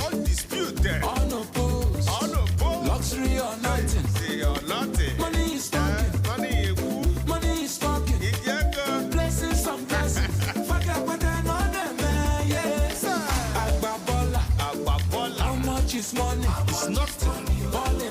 Undisputed, unopposed, luxury or nothing. Money is talking, money is talking. Blessings on blessings. Forget what I know them, yes. Agbabola, how much is money? It's nothing.